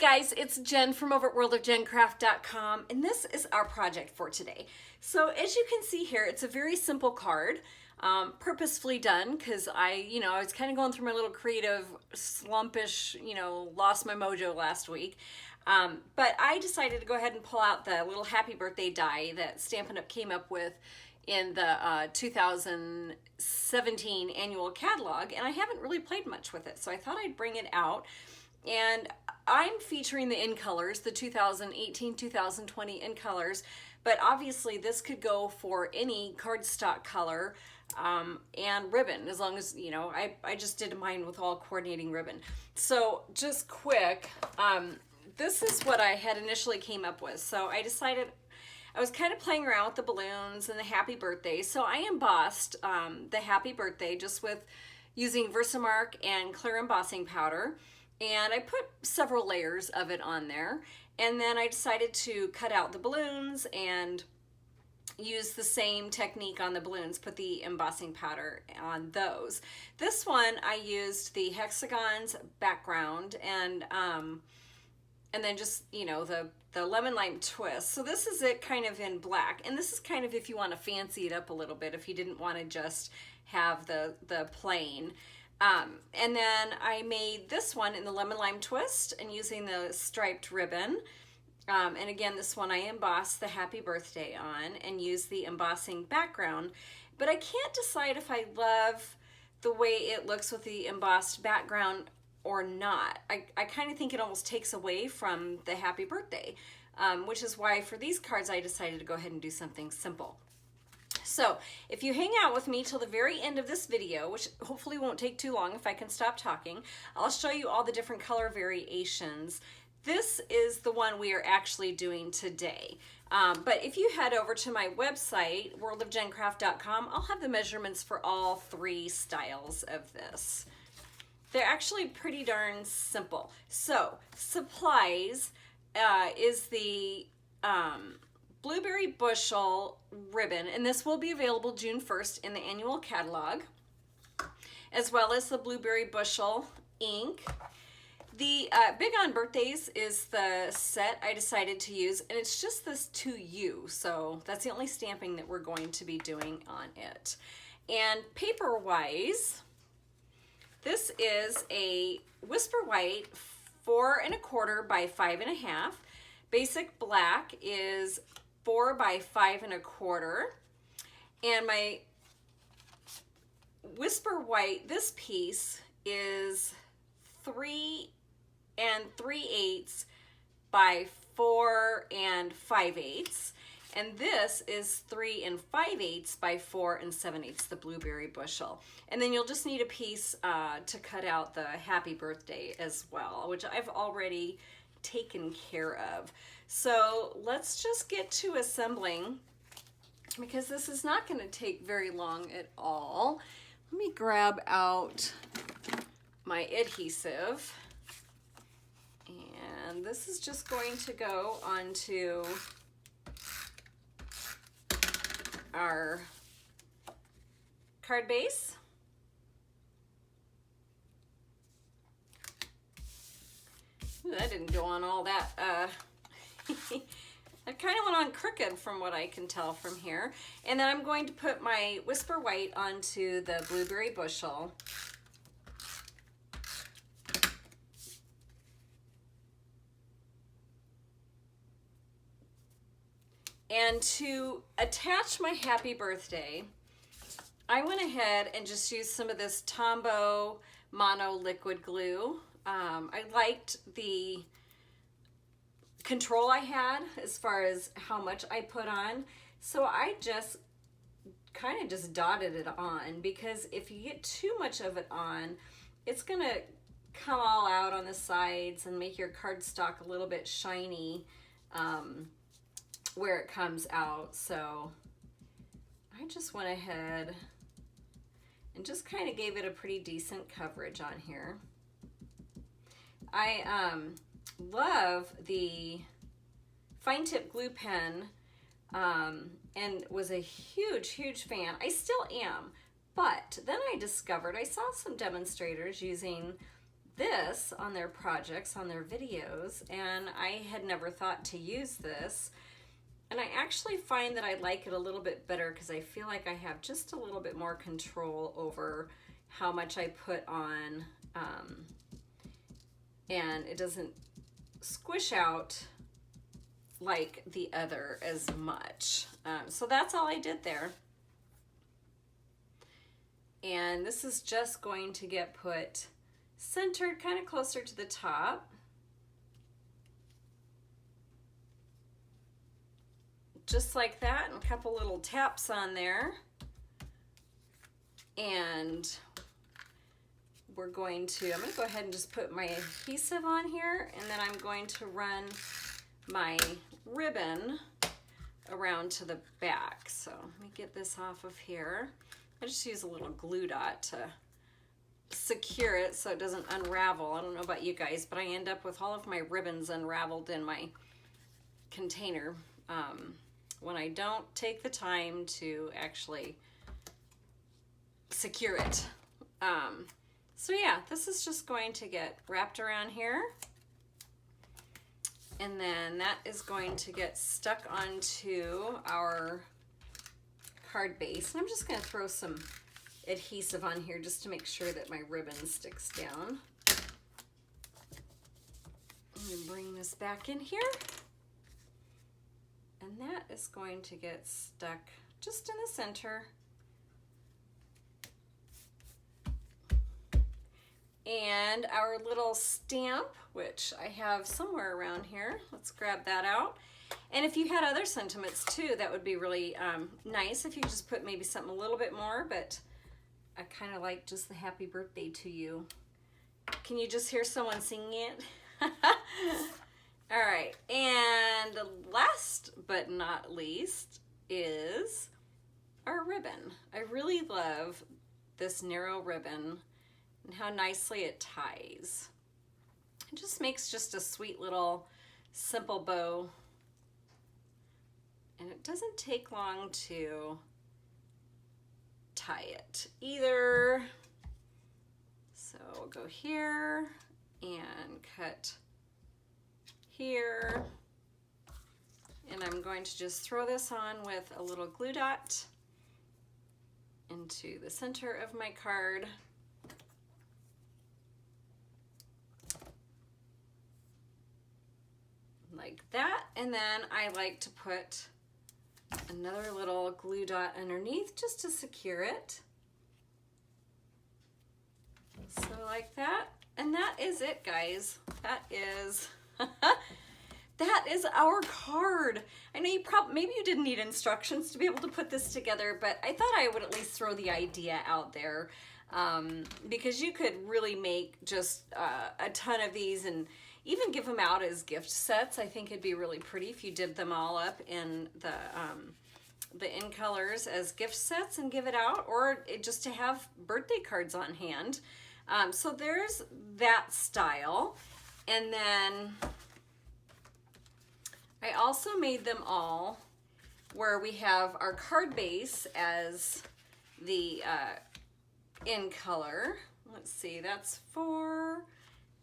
guys, it's Jen from over at worldofjencraft.com, and this is our project for today. So as you can see here, it's a very simple card, purposefully done because I was kind of going through my little creative slumpish, lost my mojo last week. But I decided to go ahead and pull out the little Happy Birthday die that Stampin' Up came up with in the 2017 annual catalog, and I haven't really played much with it, so I thought I'd bring it out. And I'm featuring the in colors, the 2018-2020 in colors, but obviously this could go for any cardstock color and ribbon, as long as, I just did mine with all coordinating ribbon. So just quick, this is what I had initially came up with. So I decided, I was kind of playing around with the balloons and the happy birthday. So I embossed the happy birthday just with using Versamark and clear embossing powder. And I put several layers of it on there. And then I decided to cut out the balloons and use the same technique on the balloons, put the embossing powder on those. This one I used the hexagons background and then just, the lemon lime twist. So this is it kind of in black. And this is kind of if you want to fancy it up a little bit, if you didn't want to just have the plain. And then I made this one in the lemon lime twist and using the striped ribbon. And again, this one I embossed the happy birthday on and used the embossing background. But I can't decide if I love the way it looks with the embossed background or not. I kind of think it almost takes away from the happy birthday, which is why for these cards I decided to go ahead and do something simple. So if you hang out with me till the very end of this video, which hopefully won't take too long if I can stop talking, I'll show you all the different color variations. This is the one we are actually doing today. But if you head over to my website, worldofjencraft.com, I'll have the measurements for all three styles of this. They're actually pretty darn simple. So supplies is the Blueberry Bushel ribbon, and this will be available June 1st in the annual catalog, as well as the Blueberry Bushel ink. The Big on Birthdays is the set I decided to use, and it's just this 2U, so that's the only stamping that we're going to be doing on it. And paper-wise, this is a Whisper White 4 1/4 by 5 1/2. Basic Black is 4 by 5 1/4, and my Whisper White, this piece is 3 3/8 by 4 5/8, and this is 3 5/8 by 4 7/8, the Blueberry Bushel. And then you'll just need a piece to cut out the Happy Birthday as well, which I've already taken care of. So let's just get to assembling, because this is not going to take very long at all. Let me grab out my adhesive, and this is just going to go onto our card base. Ooh, that didn't go on all that. That kind of went on crooked from what I can tell from here. And then I'm going to put my Whisper White onto the Blueberry Bushel. And to attach my Happy Birthday, I went ahead and just used some of this Tombow Mono Liquid Glue. I liked the control I had as far as how much I put on, so I just kind of just dotted it on, because if you get too much of it on, it's gonna come all out on the sides and make your cardstock a little bit shiny where it comes out. So I just went ahead and just kind of gave it a pretty decent coverage on here. I love the fine tip glue pen and was a huge fan. I still am, but then I discovered I saw some demonstrators using this on their projects, on their videos, and I had never thought to use this. And I actually find that I like it a little bit better because I feel like I have just a little bit more control over how much I put on, and it doesn't squish out like the other as much. So that's all I did there. And this is just going to get put centered kind of closer to the top. Just like that, and a couple little taps on there. And I'm going to go ahead and just put my adhesive on here, and then I'm going to run my ribbon around to the back. So let me get this off of here. I just use a little glue dot to secure it so it doesn't unravel. I don't know about you guys, but I end up with all of my ribbons unraveled in my container when I don't take the time to actually secure it. So yeah, this is just going to get wrapped around here, and then that is going to get stuck onto our card base. And I'm just going to throw some adhesive on here just to make sure that my ribbon sticks down. I'm going to bring this back in here, and that is going to get stuck just in the center. And our little stamp, which I have somewhere around here. Let's grab that out. And if you had other sentiments too, that would be really nice if you just put maybe something a little bit more, but I kind of like just the happy birthday to you. Can you just hear someone singing it? All right, and last but not least is our ribbon. I really love this narrow ribbon and how nicely it ties. It just makes just a sweet little simple bow, and it doesn't take long to tie it either. So we'll go here and cut here, and I'm going to just throw this on with a little glue dot into the center of my card. Like that, and then I like to put another little glue dot underneath just to secure it. So like that, and that is it, guys. That is that is our card. I know maybe you didn't need instructions to be able to put this together, but I thought I would at least throw the idea out there, because you could really make just a ton of these and even give them out as gift sets. I think it'd be really pretty if you did them all up in the in colors as gift sets and give it out, or just to have birthday cards on hand. So there's that style. And then I also made them all where we have our card base as the in color. Let's see, that's 4.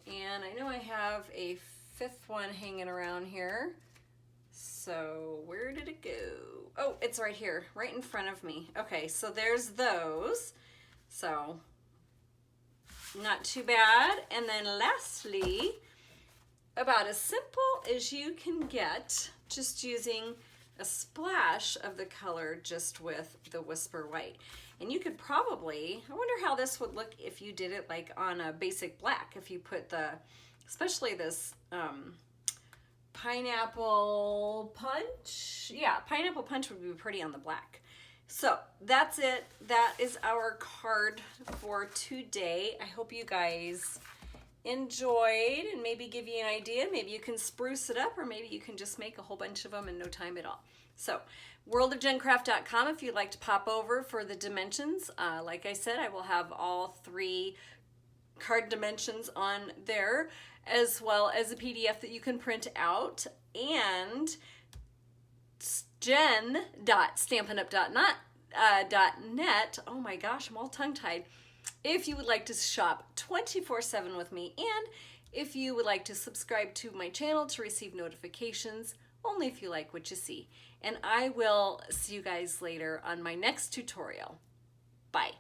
And I know I have a 5th one hanging around here. So where did it go? Oh, it's right here, right in front of me. Okay, so there's those. So not too bad. And then lastly, about as simple as you can get, just using a splash of the color just with the Whisper White. And you could probably, I wonder how this would look if you did it like on a basic black, if you put the, especially this pineapple punch. Yeah, pineapple punch would be pretty on the black. So that's it. That is our card for today. I hope you guys enjoyed and maybe give you an idea. Maybe you can spruce it up, or maybe you can just make a whole bunch of them in no time at all. So worldofjencraft.com if you'd like to pop over for the dimensions. Like I said, I will have all 3 card dimensions on there, as well as a PDF that you can print out. And jen.stampinup.net, oh my gosh, I'm all tongue-tied, if you would like to shop 24/7 with me, and if you would like to subscribe to my channel to receive notifications, only if you like what you see. And I will see you guys later on my next tutorial. Bye.